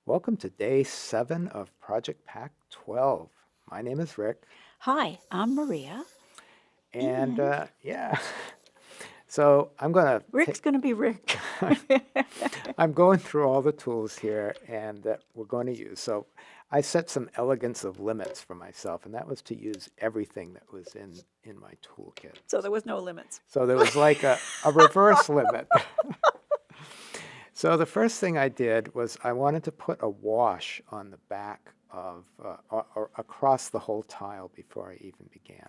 Welcome to day 7 of Project Pack 12. My name is Rick. Hi, I'm Maria. And so Rick's going to be Rick. I'm going through all the tools here and that we're going to use. So I set some elegance of limits for myself, and that was to use everything that was in my toolkit. So there was no limits. So there was like a reverse limit. So the first thing I did was I wanted to put a wash on the back of, or across the whole tile before I even began.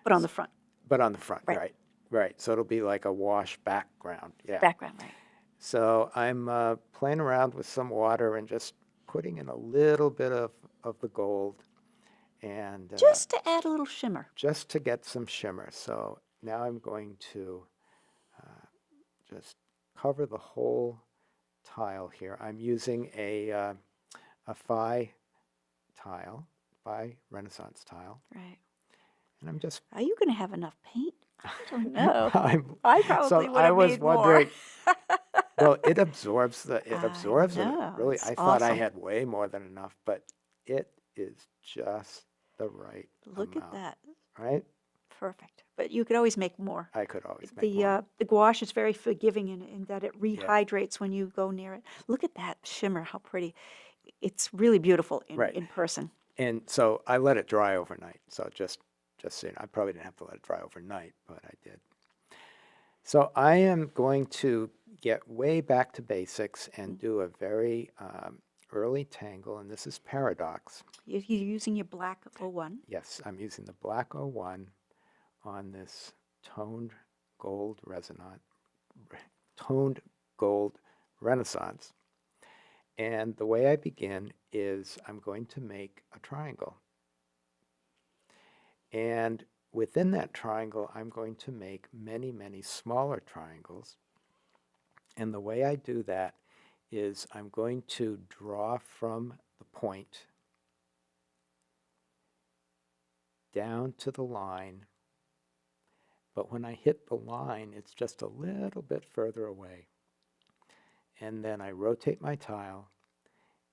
But on the front. But on the front, Right. right. So it'll be like a wash background, yeah. Background, right. So I'm playing around with some water and just putting in a little bit of the gold. And Just to add a little shimmer. just to get some shimmer. So now I'm going to just cover the whole tile here. I'm using a Phi tile, Phi Renaissance tile. Right. And I'm just... Are you going to have enough paint? I don't know. I'm, I probably would have made wondering, more. well, it absorbs it know, really. it's I thought I awesome. had way more than enough, but it is just the right Look amount, at that. right? Perfect. But you could always make more. I could always make more. The gouache is very forgiving in that it rehydrates when you go near it. Look at that shimmer, how pretty. It's really beautiful Right. in person. And so I let it dry overnight. So just so you know, I probably didn't have to let it dry overnight, but I did. So I am going to get way back to basics and do a very early tangle, and this is Paradox. You're using your black 01. Yes, I'm using the black 01 on this toned gold Renaissance. And the way I begin is I'm going to make a triangle. And within that triangle, I'm going to make many, many smaller triangles. And the way I do that is I'm going to draw from the point down to the line. But when I hit the line, it's just a little bit further away. And then I rotate my tile,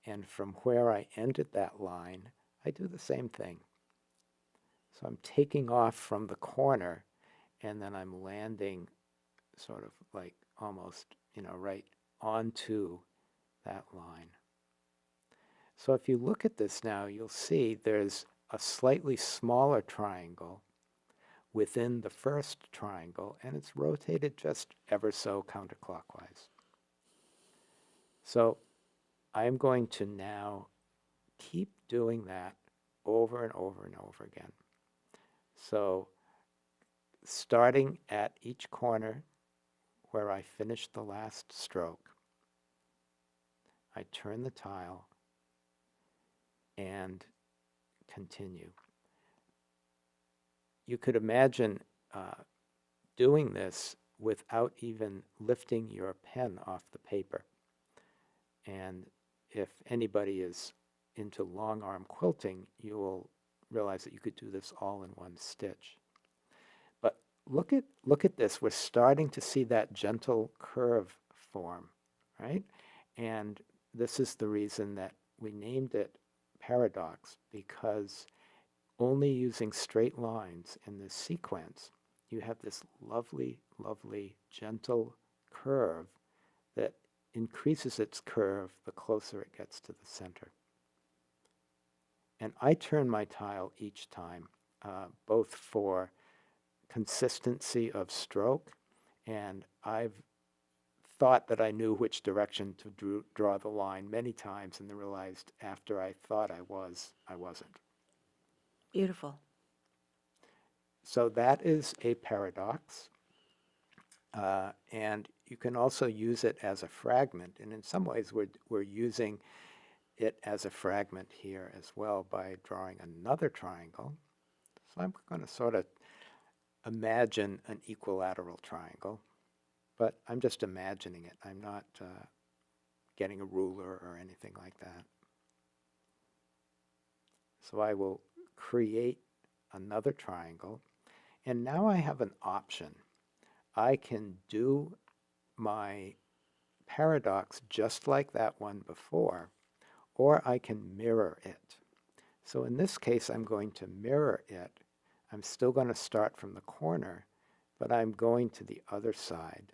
and from where I ended that line, I do the same thing. So I'm taking off from the corner, and then I'm landing sort of like almost, right onto that line. So if you look at this now, you'll see there's a slightly smaller triangle within the first triangle, and it's rotated just ever so counterclockwise. So I'm going to now keep doing that over and over and over again. So starting at each corner where I finish the last stroke, I turn the tile and continue. You could imagine doing this without even lifting your pen off the paper. And if anybody is into long arm quilting, you will realize that you could do this all in one stitch. But look at this. We're starting to see that gentle curve form, right? And this is the reason that we named it Paradox, because only using straight lines in this sequence, you have this lovely, lovely, gentle curve that increases its curve the closer it gets to the center. And I turn my tile each time, both for consistency of stroke, and I've thought that I knew which direction to draw the line many times, and then realized after I thought I wasn't. Beautiful. So that is a paradox, and you can also use it as a fragment, and in some ways we're using it as a fragment here as well by drawing another triangle. So I'm going to sort of imagine an equilateral triangle, but I'm just imagining it. I'm not getting a ruler or anything like that. So I will create another triangle, and now I have an option. I can do my paradox just like that one before, or I can mirror it. So in this case, I'm going to mirror it. I'm still going to start from the corner, but I'm going to the other side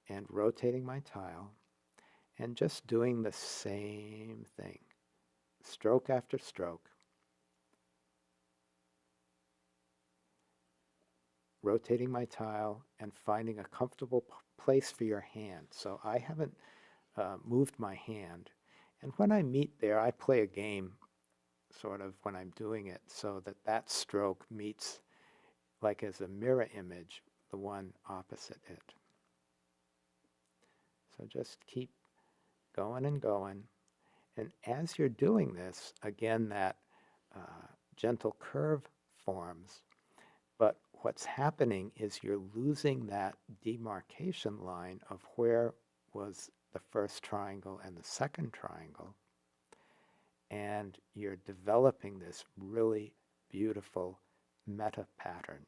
and rotating my tile and just doing the same thing, stroke after stroke. Rotating my tile and finding a comfortable place for your hand. So I haven't moved my hand. And when I meet there, I play a game sort of when I'm doing it so that that stroke meets, like as a mirror image, the one opposite it. So just keep going and going. And as you're doing this, again, that gentle curve forms. But what's happening is you're losing that demarcation line of where was the first triangle and the second triangle. And you're developing this really beautiful meta pattern.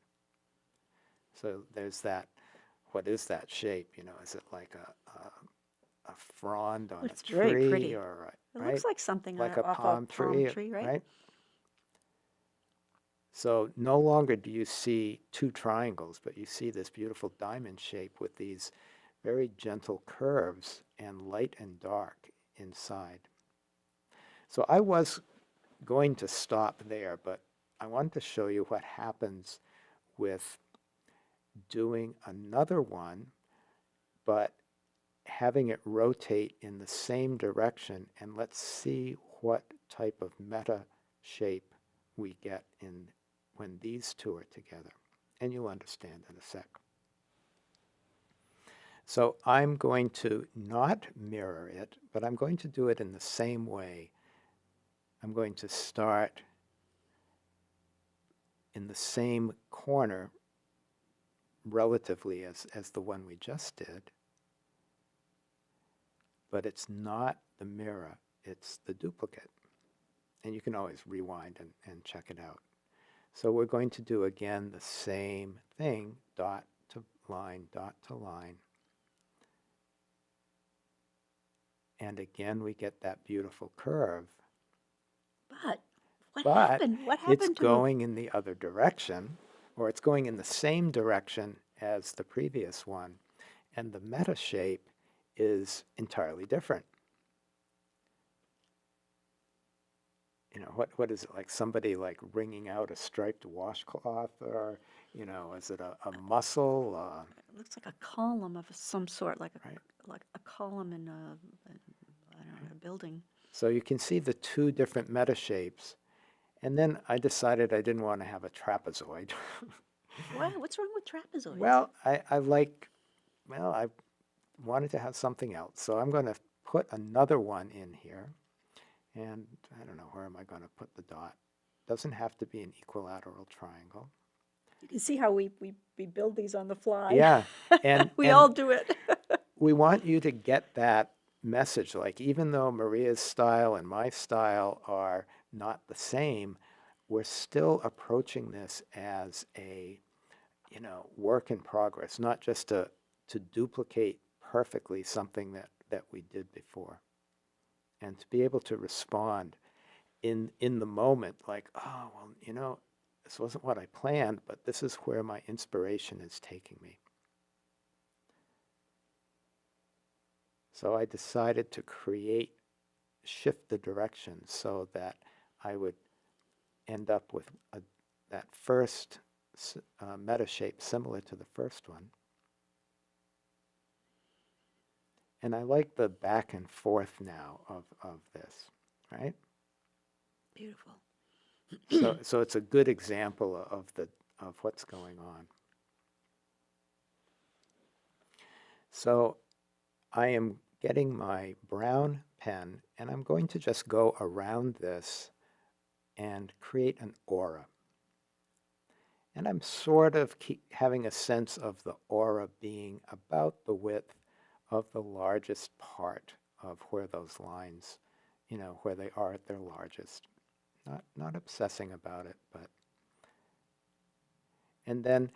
So there's that, what is that shape? You know, is it like a frond on It's a very tree pretty. or It right? looks like something Like a off palm tree, right? So no longer do you see two triangles, but you see this beautiful diamond shape with these very gentle curves and light and dark inside. So I was going to stop there, but I wanted to show you what happens with doing another one, but having it rotate in the same direction, and let's see what type of meta shape we get in when these two are together. And you'll understand in a sec. So I'm going to not mirror it, but I'm going to do it in the same way. I'm going to start in the same corner relatively as the one we just did, but it's not the mirror, it's the duplicate. And you can always rewind and check it out. So we're going to do again the same thing, dot to line, dot to line. And again, we get that beautiful curve. But what But happened? What happened it's to going in the other direction, or it's going in the same direction as the previous one. And the meta shape is entirely different. You know, what is it, like somebody like wringing out a striped washcloth, or, you know, is it a muscle? It looks like a column of some sort, like Right. like a column in I don't know, a building. So you can see the two different meta shapes. And then I decided I didn't want to have a trapezoid. What's wrong with trapezoids? Well, I wanted to have something else. So I'm going to put another one in here. And I don't know, where am I going to put the dot? Doesn't have to be an equilateral triangle. You can see how we build these on the fly. Yeah. And we and all do it. we want you to get that message. Like, even though Maria's style and my style are not the same, we're still approaching this as a, you know, work in progress, not just to duplicate perfectly something that we did before. And to be able to respond in the moment, like, oh, well, you know, this wasn't what I planned, but this is where my inspiration is taking me. So I decided to shift the direction so that I would end up with that first meta shape similar to the first one. And I like the back and forth now of this, right? Beautiful. So it's a good example of what's going on. So I am getting my brown pen, and I'm going to just go around this and create an aura. And I'm sort of having a sense of the aura being about the width of the largest part of where those lines, you know, where they are at their largest. Not obsessing about it, but. And then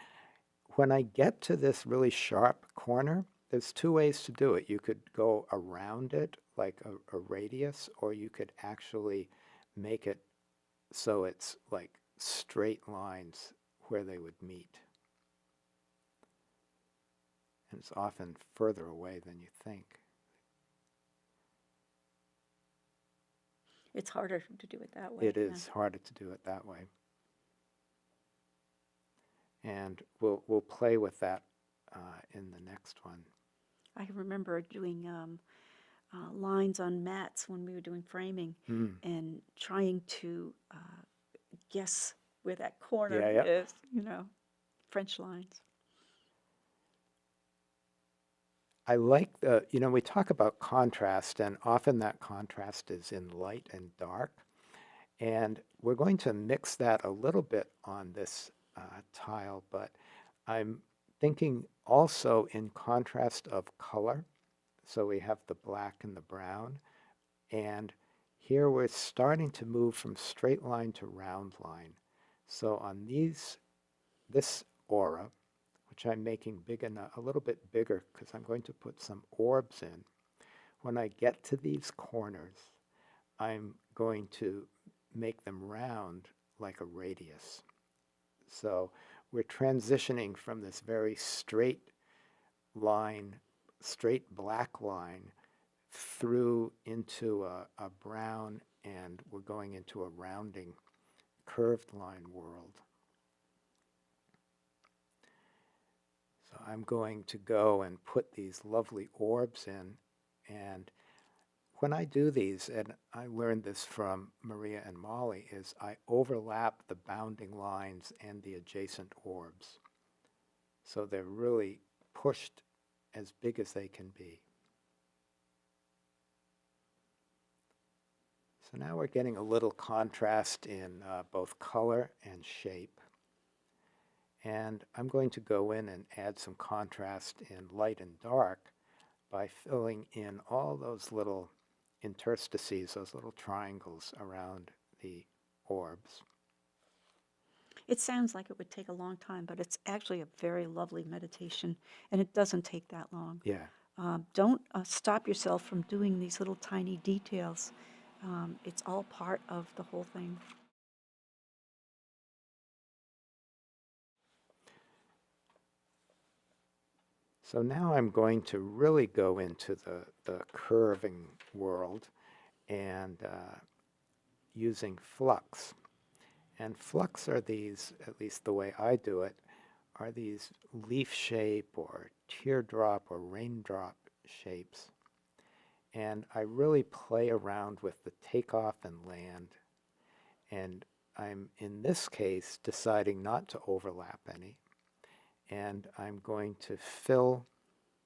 when I get to this really sharp corner, there's two ways to do it. You could go around it like a radius, or you could actually make it so it's like straight lines where they would meet. And it's often further away than you think. It's harder to do it that way. It is harder to do it that way. And we'll play with that in the next one. I remember doing lines on mats when we were doing framing and trying to guess where that corner is, French lines. I like we talk about contrast, and often that contrast is in light and dark. And we're going to mix that a little bit on this tile, but I'm thinking also in contrast of color. So we have the black and the brown, and here we're starting to move from straight line to round line. So on this aura, which I'm making big enough, a little bit bigger, because I'm going to put some orbs in. When I get to these corners, I'm going to make them round like a radius. So we're transitioning from this very straight line, straight black line, through into a brown, and we're going into a rounding, curved line world. So I'm going to go and put these lovely orbs in, and when I do these, and I learned this from Maria and Molly, is I overlap the bounding lines and the adjacent orbs. So they're really pushed as big as they can be. So now we're getting a little contrast in both color and shape. And I'm going to go in and add some contrast in light and dark by filling in all those little interstices, those little triangles around the orbs. It sounds like it would take a long time, but it's actually a very lovely meditation, and it doesn't take that long. Yeah. Don't stop yourself from doing these little tiny details. It's all part of the whole thing. So now I'm going to really go into the curving world and using flux. And flux are these, at least the way I do it, are these leaf shape or teardrop or raindrop shapes. And I really play around with the takeoff and land. And I'm, in this case, deciding not to overlap any. And I'm going to fill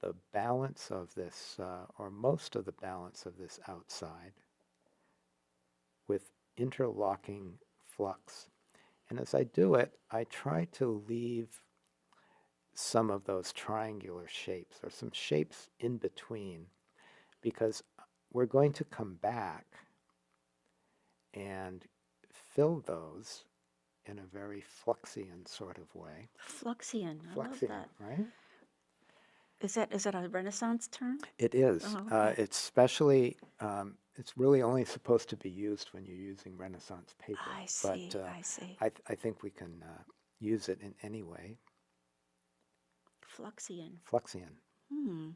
the balance of this, or most of the balance of this outside, with interlocking flux. And as I do it, I try to leave some of those triangular shapes, or some shapes in between, because we're going to come back and fill those in a very Fluxian sort of way. Fluxian, I love Fluxian, that. right? Is that a Renaissance term? It is. Oh, okay. It's especially, it's really only supposed to be used when you're using Renaissance paper. I see, But I see. I think we can use it in any way. Fluxian. Fluxian. Hmm.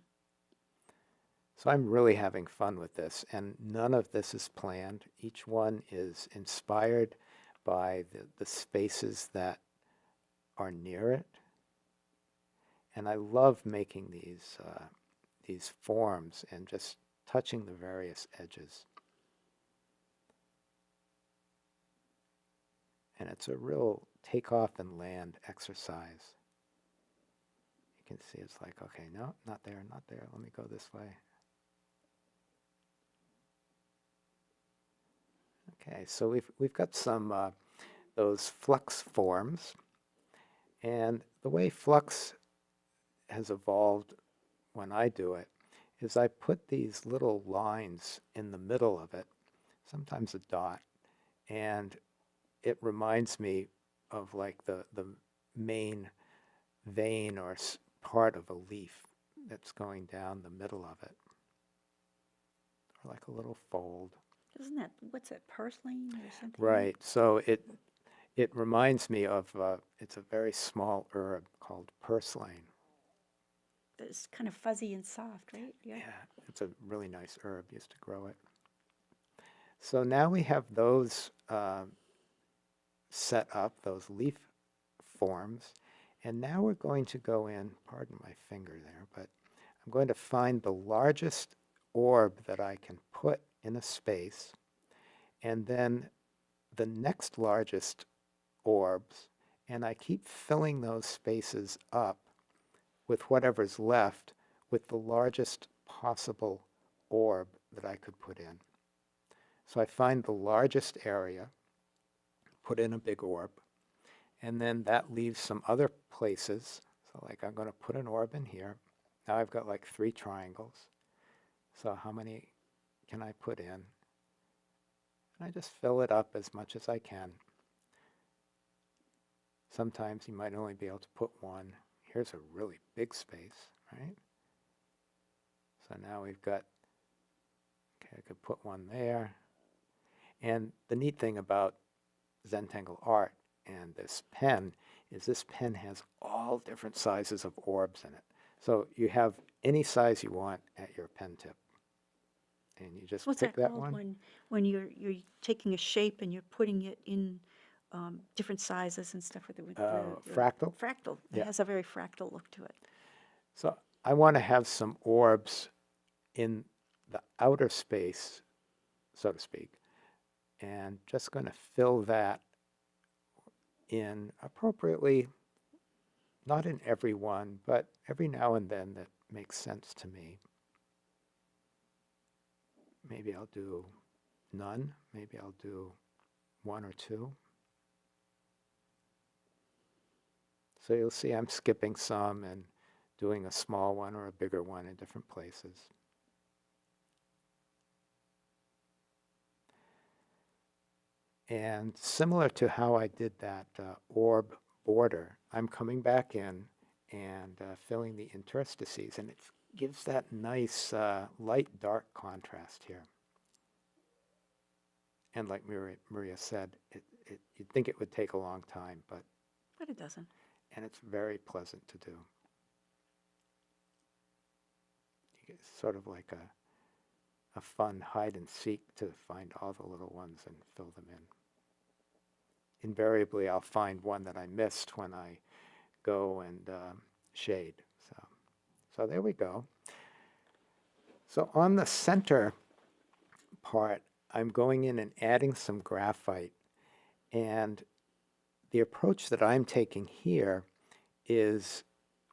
So I'm really having fun with this, and none of this is planned. Each one is inspired by the spaces that are near it. And I love making these forms and just touching the various edges. And it's a real takeoff and land exercise. You can see it's like, okay, no, not there, not there. Let me go this way. Okay, so we've got some those flux forms, and the way flux has evolved when I do it is I put these little lines in the middle of it, sometimes a dot, and it reminds me of like the main vein or part of a leaf. that's going down the middle of it, or like a little fold. Isn't that, what's it, purslane or something? Right. So it reminds me of, it's a very small herb called purslane. It's kind of fuzzy and soft, right? Yeah, it's a really nice herb. Used to grow it. So now we have those set up, those leaf forms. And now we're going to go in, pardon my finger there, but I'm going to find the largest orb that I can put in a space, and then the next largest orbs, and I keep filling those spaces up with whatever's left with the largest possible orb that I could put in. So I find the largest area, put in a big orb, and then that leaves some other places. So like I'm going to put an orb in here. Now I've got like 3 triangles. So how many can I put in? And I just fill it up as much as I can. Sometimes you might only be able to put 1. Here's a really big space, right? So now we've got, okay, I could put 1 there. And the neat thing about Zentangle art and this pen is this pen has all different sizes of orbs in it. So you have any size you want at your pen tip. And you just What's pick that that called one. when you're taking a shape and you're putting it in different sizes and stuff with the Fractal? Fractal. It Yeah. has a very fractal look to it. So I want to have some orbs in the outer space, so to speak, and just going to fill that in appropriately, not in every one, but every now and then that makes sense to me. Maybe I'll do none, maybe I'll do 1 or 2. So you'll see I'm skipping some and doing a small one or a bigger one in different places. And similar to how I did that orb border, I'm coming back in and filling the interstices, and it gives that nice light-dark contrast here. And like Maria said, you'd think it would take a long time, but it doesn't. And it's very pleasant to do. It's sort of like a fun hide and seek to find all the little ones and fill them in. Invariably, I'll find one that I missed when I go and shade. So there we go. So on the center part, I'm going in and adding some graphite. And the approach that I'm taking here is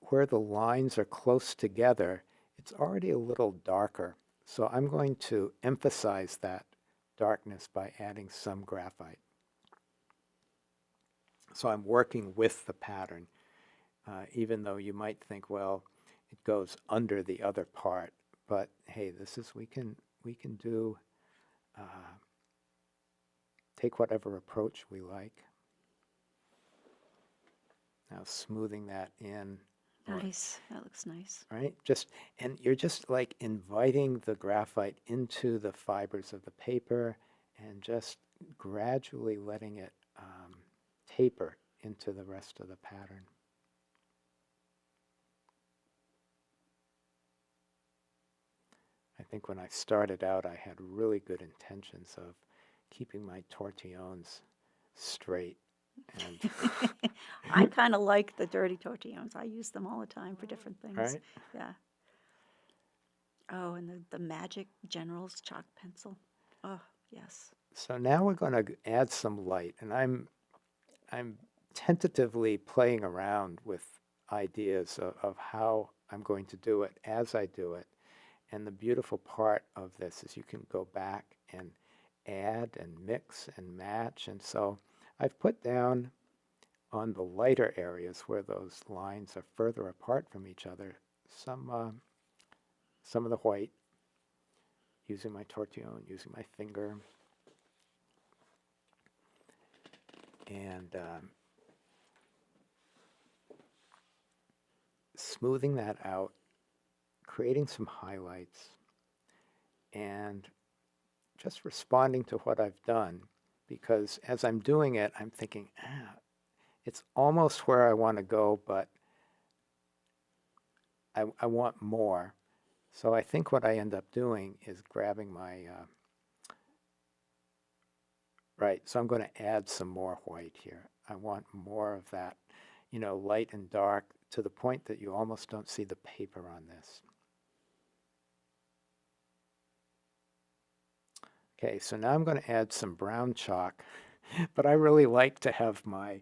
where the lines are close together, it's already a little darker. So I'm going to emphasize that darkness by adding some graphite. So I'm working with the pattern, even though you might think, well, it goes under the other part. But hey, this is, we can do, take whatever approach we like. Now smoothing that in. Nice, that looks nice. Right? And you're just like inviting the graphite into the fibers of the paper and just gradually letting it taper into the rest of the pattern. I think when I started out, I had really good intentions of keeping my tortillons straight. And I kind of like the dirty tortillons. I use them all the time for different things. Right? Yeah. Oh, and the Magic General's chalk pencil. Oh, yes. So now we're going to add some light, and I'm tentatively playing around with ideas of how I'm going to do it as I do it. And the beautiful part of this is you can go back and add and mix and match. And so I've put down on the lighter areas where those lines are further apart from each other some of the white, using my tortillon, using my finger, and smoothing that out creating some highlights and just responding to what I've done, because as I'm doing it, I'm thinking, it's almost where I want to go, but I want more. So I think what I end up doing is grabbing my, right, so I'm going to add some more white here. I want more of that, light and dark, to the point that you almost don't see the paper on this. Okay, so now I'm going to add some brown chalk, but I really like to have my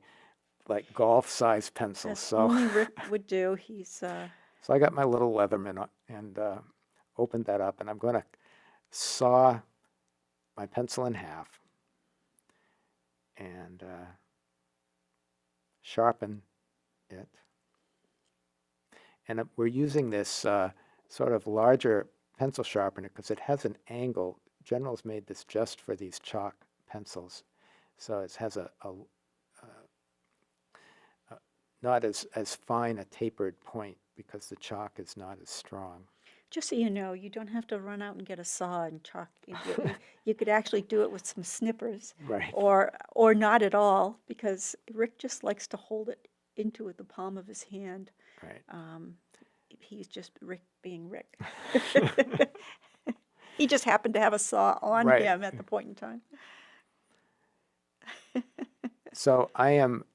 golf-size pencils. That's So only Rick would do. He's so I got my little Leatherman and opened that up, and I'm going to saw my pencil in half and sharpen it. And we're using this sort of larger pencil sharpener because it has an angle. General's made this just for these chalk pencils. So it has a not as fine a tapered point because the chalk is not as strong. just so you know, you don't have to run out and get a saw and chalk. You could actually do it with some snippers, Right. or not at all, because Rick just likes to hold it into the palm of his hand. Right. He's just Rick being Rick. He just happened to have a saw on Right. him at the point in time. So I am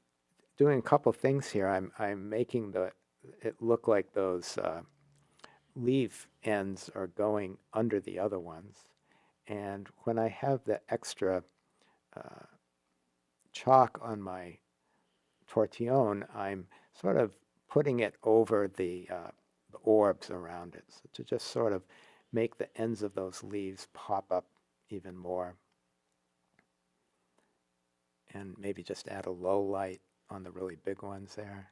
doing a couple things here. I'm making it look like those leaf ends are going under the other ones. And when I have the extra chalk on my tortillon, I'm sort of putting it over the orbs around it, so to just sort of make the ends of those leaves pop up even more. And maybe just add a low light on the really big ones there.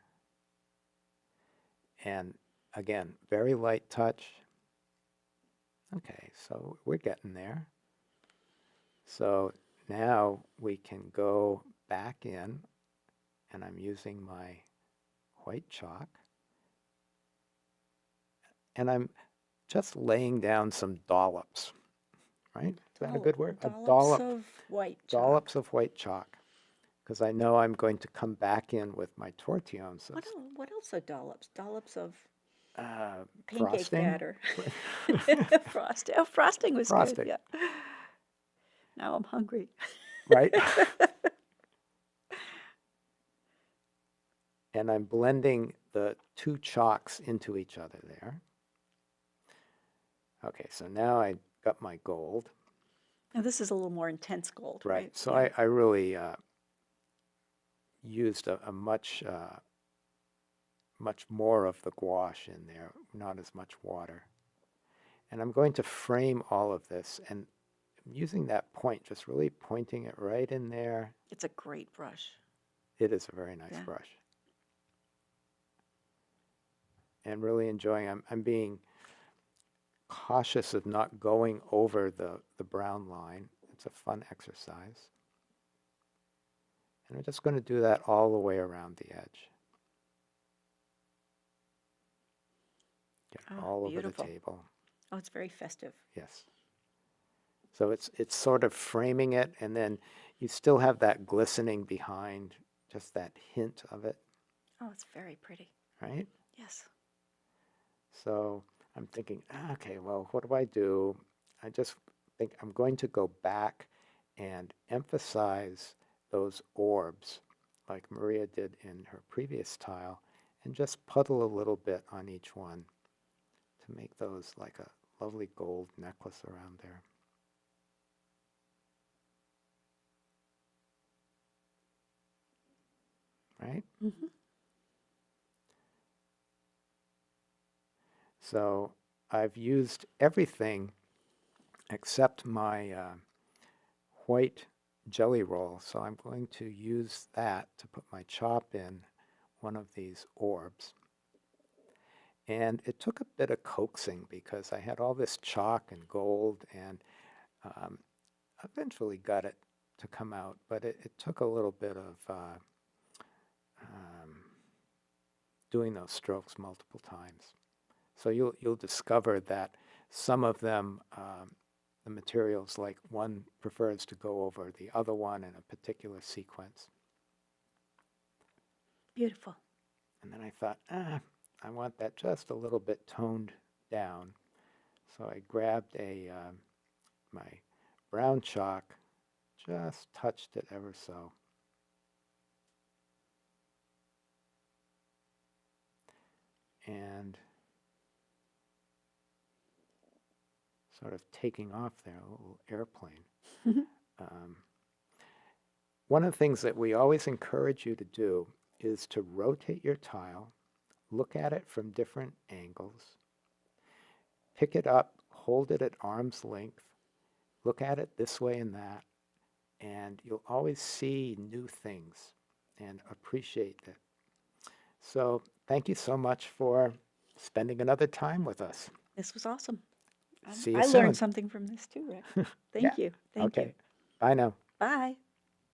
And again, very light touch. Okay, so we're getting there. So now we can go back in, and I'm using my white chalk. And I'm just laying down some dollops, right? Is that a good word? Dollops of white chalk. Dollops of white chalk. Because I know I'm going to come back in with my tortillons. What else are dollops? Dollops of pancake frosting? batter. Frosting. Oh, frosting was Frosting. good. Yeah. Now I'm hungry. Right? And I'm blending the two chalks into each other there. Okay, so now I got my gold. Now this is a little more intense gold, right? Right. So yeah. I really used a much more of the gouache in there, not as much water. And I'm going to frame all of this, and I'm using that point, just really pointing it right in there. It's a great brush. It is a very nice brush. And really enjoying, I'm being cautious of not going over the brown line. It's a fun exercise. And I'm just going to do that all the way around the edge. Get all beautiful. over the table. Oh, it's very festive. Yes. So it's sort of framing it, and then you still have that glistening behind, just that hint of it. Oh, it's very pretty. Right? Yes. So I'm thinking, okay, well, what do I do? I just think I'm going to go back and emphasize those orbs like Maria did in her previous tile, and just puddle a little bit on each one to make those like a lovely gold necklace around there. Right? Mm-hmm. So I've used everything except my white jelly roll. So I'm going to use that to put my chop in one of these orbs. And it took a bit of coaxing because I had all this chalk and gold, and eventually got it to come out. But it took a little bit of doing those strokes multiple times. So you'll discover that some of them, the materials, like one prefers to go over the other one in a particular sequence. Beautiful. And then I thought, I want that just a little bit toned down. So I grabbed my brown chalk, just touched it ever so. And sort of taking off there, a little airplane. One of the things that we always encourage you to do is to rotate your tile, look at it from different angles, pick it up, hold it at arm's length, look at it this way and that, and you'll always see new things and appreciate it. So thank you so much for spending another time with us. This was awesome. See you I soon. learned something from this too, Rick. Thank you. Thank you. Bye now. Bye.